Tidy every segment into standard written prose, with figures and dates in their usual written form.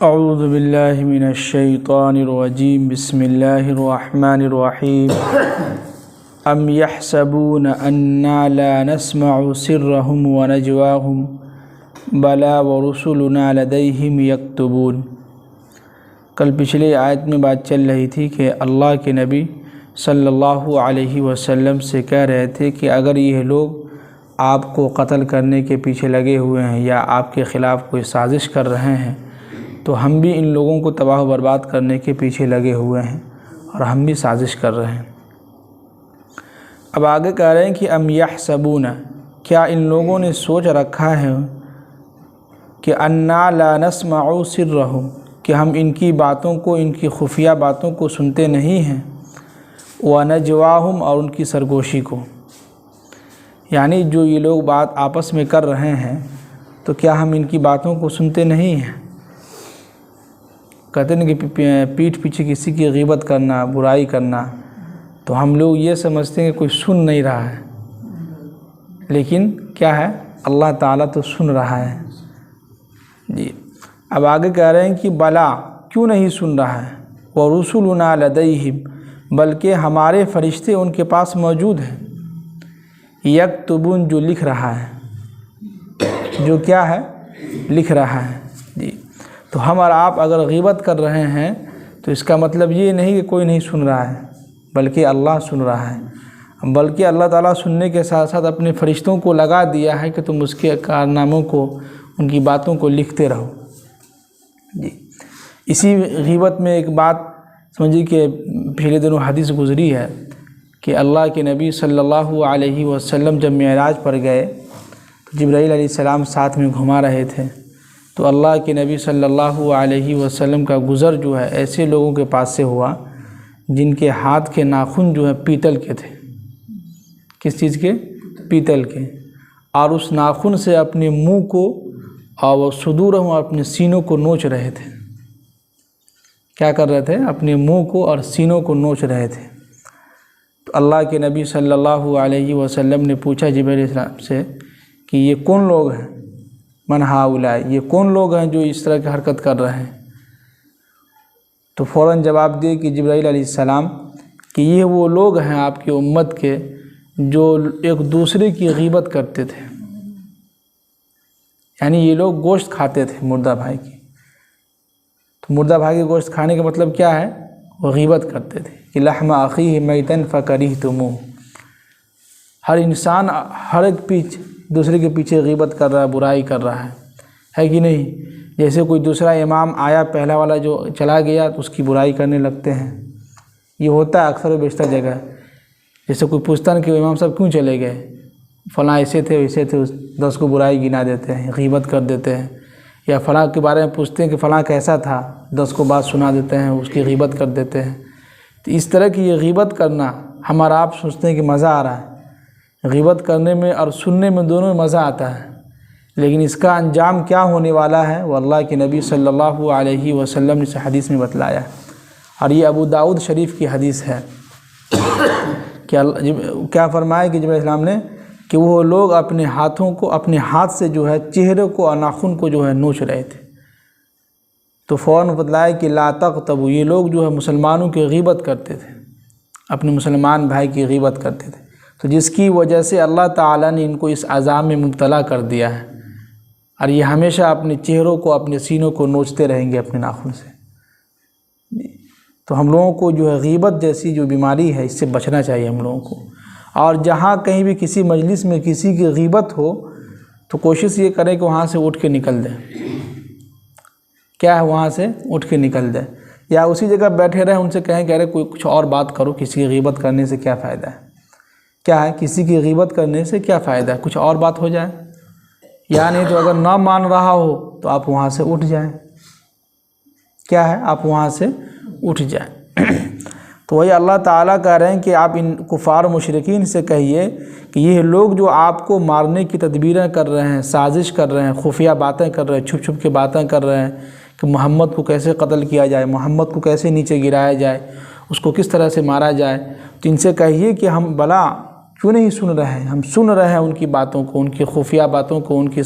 اعوذ باللہ من الشیطان الرجیم بسم اللہ الرحمن الرحیم ام یحسبون انا لا نسمع سرهم ونجواهم بلا ورسلنا لدیہم یکتبون۔ کل پچھلے آیت میں بات چل رہی تھی کہ اللہ کے نبی صلی اللہ علیہ وسلم سے کہہ رہے تھے کہ اگر یہ لوگ آپ کو قتل کرنے کے پیچھے لگے ہوئے ہیں یا آپ کے خلاف کوئی سازش کر رہے ہیں تو ہم بھی ان لوگوں کو تباہ و برباد کرنے کے پیچھے لگے ہوئے ہیں اور ہم بھی سازش کر رہے ہیں۔ اب آگے کہہ رہے ہیں کہ ام یحسبون، کیا ان لوگوں نے سوچ رکھا ہے کہ انا لا نسمع سرهم، کہ ہم ان کی باتوں کو، ان کی خفیہ باتوں کو سنتے نہیں ہیں، ونجواہم، اور ان کی سرگوشی کو، یعنی جو یہ لوگ بات آپس میں کر رہے ہیں تو کیا ہم ان کی باتوں کو سنتے نہیں ہیں؟ کہتے ہیں کہ پیٹھ پیچھے کسی کی غیبت کرنا، برائی کرنا، تو ہم لوگ یہ سمجھتے ہیں کہ کوئی سن نہیں رہا ہے، لیکن کیا ہے، اللہ تعالیٰ تو سن رہا ہے۔ جی اب آگے کہہ رہے ہیں کہ بلا، کیوں نہیں سن رہا ہے، وَرُسُلُنَا لَدَيْهِمْ، بلکہ ہمارے فرشتے ان کے پاس موجود ہیں، یکتبون، جو لکھ رہا ہے، جو کیا ہے، لکھ رہا ہے۔ جی تو ہم اور آپ اگر غیبت کر رہے ہیں تو اس کا مطلب یہ نہیں کہ کوئی نہیں سن رہا ہے، بلکہ اللہ سن رہا ہے، بلکہ اللہ تعالیٰ سننے کے ساتھ ساتھ اپنے فرشتوں کو لگا دیا ہے کہ تم اس کے کارناموں کو، ان کی باتوں کو لکھتے رہو۔ جی اسی غیبت میں ایک بات سمجھیے کہ پچھلے دنوں حدیث گزری ہے کہ اللہ کے نبی صلی اللہ علیہ وسلم جب معراج پر گئے تو جبرائیل علیہ السلام ساتھ میں گھما رہے تھے، تو اللہ کے نبی صلی اللہ علیہ وسلم کا گزر جو ہے ایسے لوگوں کے پاس سے ہوا جن کے ہاتھ کے ناخن جو ہے پیتل کے تھے۔ کس چیز کے؟ پیتل کے، اور اس ناخن سے اپنے منہ کو اور صدورہم، اور اپنے سینوں کو نوچ رہے تھے۔ کیا کر رہے تھے؟ اپنے منہ کو اور سینوں کو نوچ رہے تھے۔ تو اللہ کے نبی صلی اللہ علیہ وسلم نے پوچھا جبرائیل علیہ السلام سے کہ یہ کون لوگ ہیں، من ہؤلاء، یہ کون لوگ ہیں جو اس طرح کی حرکت کر رہے ہیں؟ تو فوراً جواب دیے کہ جبرائیل علیہ السلام کہ یہ وہ لوگ ہیں آپ کی امت کے جو ایک دوسرے کی غیبت کرتے تھے، یعنی یہ لوگ گوشت کھاتے تھے مردہ بھائی کی۔ تو مردہ بھائی کے گوشت کھانے کا مطلب کیا ہے؟ وہ غیبت کرتے تھے کہ لحم اخیہ میتا فکرہتموہ، ہر انسان ہر ایک دوسرے کے پیچھے غیبت کر رہا ہے، برائی کر رہا ہے کہ نہیں؟ جیسے کوئی دوسرا امام آیا، پہلا والا جو چلا گیا تو اس کی برائی کرنے لگتے ہیں، یہ ہوتا ہے اکثر و بیشتر جگہ۔ جیسے کوئی پوچھتا ہے کہ امام صاحب کیوں چلے گئے، فلاں ایسے تھے ویسے تھے، 10 کو برائی گنا دیتے ہیں، غیبت کر دیتے ہیں، یا فلاں کے بارے میں پوچھتے ہیں کہ فلاں کیسا تھا، 10 کو بات سنا دیتے ہیں، اس کی غیبت کر دیتے ہیں۔ تو اس طرح کی یہ غیبت کرنا، ہمارا آپ سوچتے ہیں کہ مزہ آ رہا ہے، غیبت کرنے میں اور سننے میں دونوں میں مزہ آتا ہے، لیکن اس کا انجام کیا ہونے والا ہے وہ اللہ کے نبی صلی اللہ علیہ وسلم نے اس حدیث میں بتلایا، اور یہ ابو داؤد شریف کی حدیث ہے کہ کیا فرمایا کہ جبرائیل علیہ السلام نے کہ وہ لوگ اپنے ہاتھوں کو، اپنے ہاتھ سے جو ہے چہرے کو اور ناخن کو جو ہے نوچ رہے تھے۔ تو فوراً بتلایا کہ لا تغتبوا، یہ لوگ جو ہے مسلمانوں کی غیبت کرتے تھے، اپنے مسلمان بھائی کی غیبت کرتے تھے، تو جس کی وجہ سے اللہ تعالیٰ نے ان کو اس عذاب میں مبتلا کر دیا ہے، اور یہ ہمیشہ اپنے چہروں کو، اپنے سینوں کو نوچتے رہیں گے اپنے ناخن سے۔ تو ہم لوگوں کو جو ہے غیبت جیسی جو بیماری ہے اس سے بچنا چاہیے ہم لوگوں کو، اور جہاں کہیں بھی کسی مجلس میں کسی کی غیبت ہو تو کوشش یہ کریں کہ وہاں سے اٹھ کے نکل دیں۔ کیا ہے؟ وہاں سے اٹھ کے نکل دیں، یا اسی جگہ بیٹھے رہیں، ان سے کہیں کہ ارے کوئی کچھ اور بات کرو، کسی کی غیبت کرنے سے کیا فائدہ ہے؟ کیا ہے؟ کسی کی غیبت کرنے سے کیا فائدہ ہے؟ کچھ اور بات ہو جائے، یا نہیں تو اگر نہ مان رہا ہو تو آپ وہاں سے اٹھ جائیں۔ کیا ہے؟ آپ وہاں سے اٹھ جائیں۔ تو وہی اللہ تعالیٰ کہہ رہے ہیں کہ آپ ان کفار و مشرکین سے کہیے کہ یہ لوگ جو آپ کو مارنے کی تدبیریں کر رہے ہیں، سازش کر رہے ہیں، خفیہ باتیں کر رہے ہیں، چھپ چھپ کے باتیں کر رہے ہیں کہ محمد کو کیسے قتل کیا جائے، محمد کو کیسے نیچے گرایا جائے، اس کو کس طرح سے مارا جائے، تو ان سے کہیے کہ ہم بلا کیوں نہیں سن رہے ہیں، ہم سن رہے ہیں ان کی باتوں کو، ان کی خفیہ باتوں کو، ان کی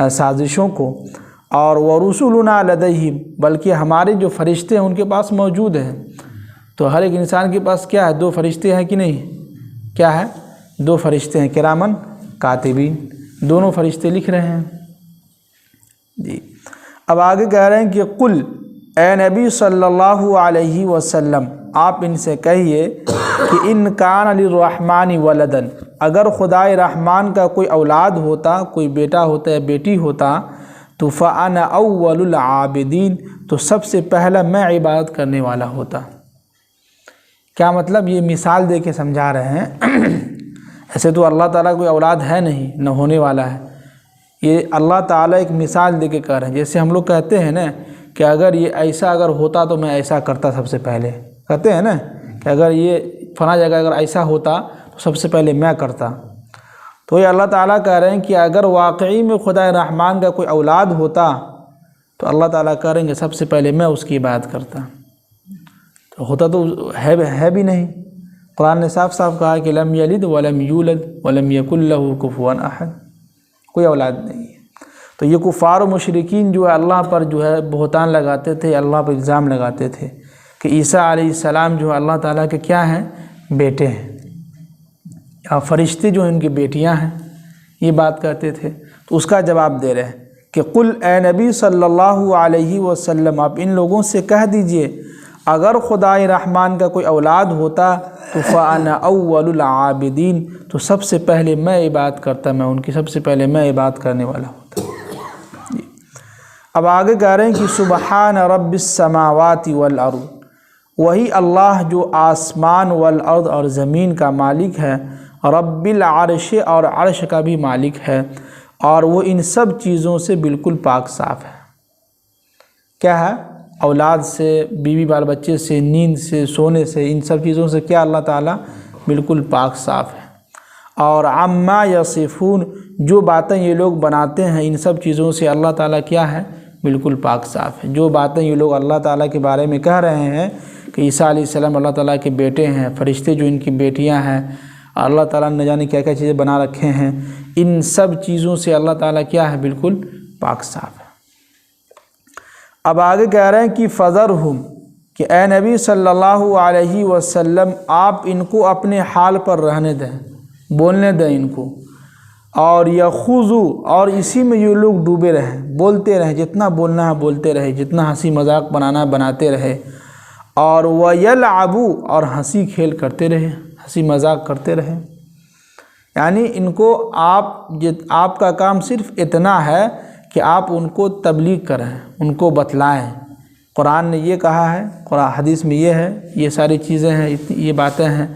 سازشوں کو، اور ورسلنا لدیہم، بلکہ ہمارے جو فرشتے ہیں ان کے پاس موجود ہیں۔ تو ہر ایک انسان کے پاس کیا ہے؟ 2 فرشتے ہیں کہ نہیں؟ کیا ہے؟ 2 فرشتے ہیں، کرامن کاتبین، دونوں فرشتے لکھ رہے ہیں جی۔ اب آگے کہہ رہے ہیں کہ قل، اے نبی صلی اللہ علیہ وسلم آپ ان سے کہیے کہ ان کان للرحمن ولدن، اگر خدائے رحمان کا کوئی اولاد ہوتا، کوئی بیٹا ہوتا یا بیٹی ہوتا، تو فانا اول العابدین، تو سب سے پہلا میں عبادت کرنے والا ہوتا۔ کیا مطلب؟ یہ مثال دے کے سمجھا رہے ہیں۔ ایسے تو اللہ تعالیٰ کوئی اولاد ہے نہیں، نہ ہونے والا ہے، یہ اللہ تعالیٰ ایک مثال دے کے کہہ رہے ہیں۔ جیسے ہم لوگ کہتے ہیں نا کہ اگر یہ ایسا اگر ہوتا تو میں ایسا کرتا، سب سے پہلے کہتے ہیں نا کہ اگر یہ فلاں جگہ اگر ایسا ہوتا تو سب سے پہلے میں کرتا۔ تو یہ اللہ تعالیٰ کہہ رہے ہیں کہ اگر واقعی میں خدا رحمان کا کوئی اولاد ہوتا تو اللہ تعالیٰ کہہ رہے ہیں کہ سب سے پہلے میں اس کی عبادت کرتا۔ تو ہوتا تو ہے بھی نہیں۔ قرآن نے صاف صاف کہا کہ لم یلد ولم یولد ولم یکن لہ کفوا احد، کوئی اولاد نہیں ہے۔ تو یہ کفار و مشرکین جو ہے اللہ پر جو ہے بہتان لگاتے تھے، اللہ پر الزام لگاتے تھے کہ عیسیٰ علیہ السلام جو ہے اللہ تعالیٰ کے کیا ہیں؟ بیٹے ہیں، یا فرشتے جو ہیں ان کی بیٹیاں ہیں، یہ بات کرتے تھے۔ تو اس کا جواب دے رہے ہیں کہ قل، اے نبی صلی اللہ علیہ وسلم آپ ان لوگوں سے کہہ دیجئے اگر خدائے رحمان کا کوئی اولاد ہوتا تو فانا اول العابدین، تو سب سے پہلے میں عبادت کرتا، میں ان کی سب سے پہلے میں عبادت کرنے والا ہوتا۔ اب آگے کہہ رہے ہیں کہ سبحان رب السماوات والارض، وہی اللہ جو آسمان والارض اور زمین کا مالک ہے، رب العرش اور عرش کا بھی مالک ہے، اور وہ ان سب چیزوں سے بالکل پاک صاف ہے۔ کیا ہے؟ اولاد سے، بیوی بال بچے سے، نیند سے، سونے سے، ان سب چیزوں سے کیا اللہ تعالیٰ بالکل پاک صاف ہے۔ اور عما یصفون، جو باتیں یہ لوگ بناتے ہیں ان سب چیزوں سے اللہ تعالیٰ کیا ہے؟ بالکل پاک صاف ہے۔ جو باتیں یہ لوگ اللہ تعالیٰ کے بارے میں کہہ رہے ہیں کہ عیسیٰ علیہ السلام اللہ تعالیٰ کے بیٹے ہیں، فرشتے جو ان کی بیٹیاں ہیں، اللہ تعالیٰ نے نہ جانے کیا کیا چیزیں بنا رکھے ہیں، ان سب چیزوں سے اللہ تعالیٰ کیا ہے؟ بالکل پاک صاف ہے۔ اب آگے کہہ رہے ہیں کہ فذرہم، کہ اے نبی صلی اللہ علیہ وسلم آپ ان کو اپنے حال پر رہنے دیں، بولنے دیں ان کو، اور یخوضوا، اور اسی میں یہ لوگ ڈوبے رہیں، بولتے رہیں، جتنا بولنا ہے بولتے رہے، جتنا ہنسی مذاق بنانا ہے بناتے رہے، اور ویلعبوا، اور ہنسی کھیل کرتے رہے، ہنسی مذاق کرتے رہے۔ یعنی ان کو آپ کا کام صرف اتنا ہے کہ آپ ان کو تبلیغ کریں، ان کو بتلائیں۔ قرآن نے یہ کہا ہے، قرآن حدیث میں یہ ہے، یہ ساری چیزیں ہیں، یہ باتیں ہیں،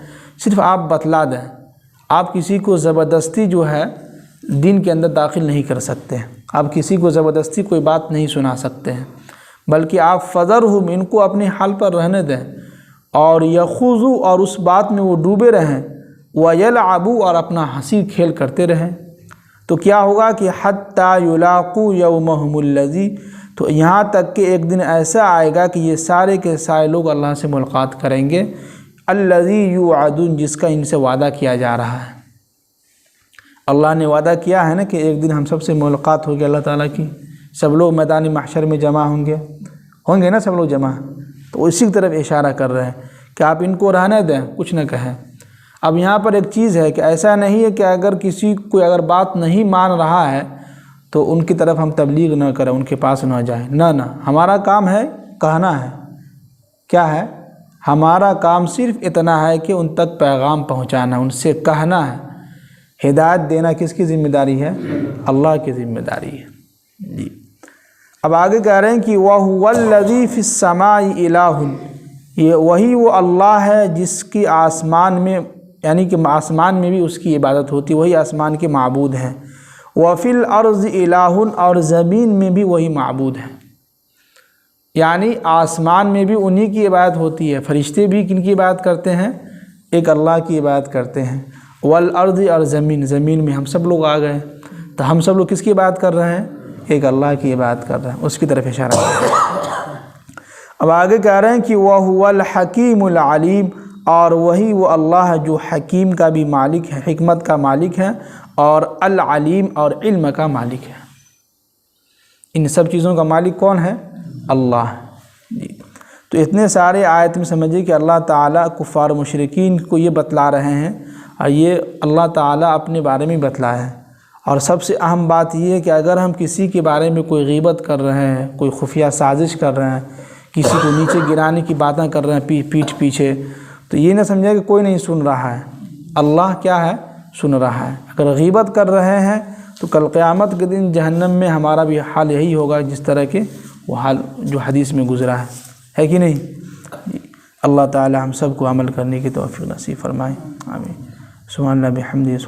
صرف آپ بتلا دیں۔ آپ کسی کو زبردستی جو ہے دین کے اندر داخل نہیں کر سکتے ہیں، آپ کسی کو زبردستی کوئی بات نہیں سنا سکتے ہیں، بلکہ آپ فذرہم، ان کو اپنے حال پر رہنے دیں، اور یخوضوا، اور اس بات میں وہ ڈوبے رہیں، ویلعبوا، اور اپنا ہنسی کھیل کرتے رہیں۔ تو کیا ہوگا کہ حتی یلاقوا یومہم الذی، تو یہاں تک کہ ایک دن ایسا آئے گا کہ یہ سارے کے سارے لوگ اللہ سے ملاقات کریں گے، الذی یوعدون، جس کا ان سے وعدہ کیا جا رہا ہے۔ اللہ نے وعدہ کیا ہے نا کہ ایک دن ہم سب سے ملاقات ہوگی اللہ تعالیٰ کی، سب لوگ میدان محشر میں جمع ہوں گے نا سب لوگ جمع۔ تو اسی کی طرف اشارہ کر رہے ہیں کہ آپ ان کو رہنے دیں، کچھ نہ کہیں۔ اب یہاں پر ایک چیز ہے کہ ایسا نہیں ہے کہ اگر کسی کوئی اگر بات نہیں مان رہا ہے تو ان کی طرف ہم تبلیغ نہ کریں، ان کے پاس نہ جائیں، نہ، ہمارا کام ہے کہنا ہے۔ کیا ہے؟ ہمارا کام صرف اتنا ہے کہ ان تک پیغام پہنچانا، ان سے کہنا ہے۔ ہدایت دینا کس کی ذمہ داری ہے؟ اللہ کی ذمہ داری ہے جی۔ اب آگے کہہ رہے ہیں کہ وَهُوَ الَّذِي فِي السَّمَاءِ إِلَٰهٌ، یہ وہی وہ اللہ ہے جس کی آسمان میں، یعنی کہ آسمان میں بھی اس کی عبادت ہوتی، وہی آسمان کے معبود ہیں، وَفِي الْأَرْضِ إِلَٰهٌ، اور زمین میں بھی وہی معبود ہیں۔ یعنی آسمان میں بھی انہی کی عبادت ہوتی ہے، فرشتے بھی کن کی عبادت کرتے ہیں؟ ایک اللہ کی عبادت کرتے ہیں۔ وَالْأَرْضِ، اور زمین میں ہم سب لوگ آ گئے، تو ہم سب لوگ کس کی عبادت کر رہے ہیں؟ ایک اللہ کی عبادت کر رہے ہیں، اس کی طرف اشارہ کر رہے ہیں۔ اب آگے کہہ رہے ہیں کہ وَهُوَ الْحَكِيمُ الْعَلِيمُ، اور وہی وہ اللہ ہے جو حکیم کا بھی مالک ہے، حکمت کا مالک ہے، اور العلیم، اور علم کا مالک ہے۔ ان سب چیزوں کا مالک کون ہے؟ اللہ جی۔ تو اتنے سارے آیت میں سمجھیے کہ اللہ تعالیٰ کفار و مشرکین کو یہ بتلا رہے ہیں، اور یہ اللہ تعالیٰ اپنے بارے میں بتلایا ہے۔ اور سب سے اہم بات یہ ہے کہ اگر ہم کسی کے بارے میں کوئی غیبت کر رہے ہیں، کوئی خفیہ سازش کر رہے ہیں، کسی کو نیچے گرانے کی باتیں کر رہے ہیں پیٹھ پیچھے، تو یہ نہ سمجھے کہ کوئی نہیں سن رہا ہے، اللہ کیا ہے؟ سن رہا ہے۔ اگر غیبت کر رہے ہیں تو کل قیامت کے دن جہنم میں ہمارا بھی حال یہی ہوگا جس طرح کے وہ حال جو حدیث میں گزرا ہے کہ نہیں؟ اللہ تعالی ہم سب کو عمل کرنے کی توفیق نصیب فرمائے، آمین۔ سبحان اللہ بحمدہ۔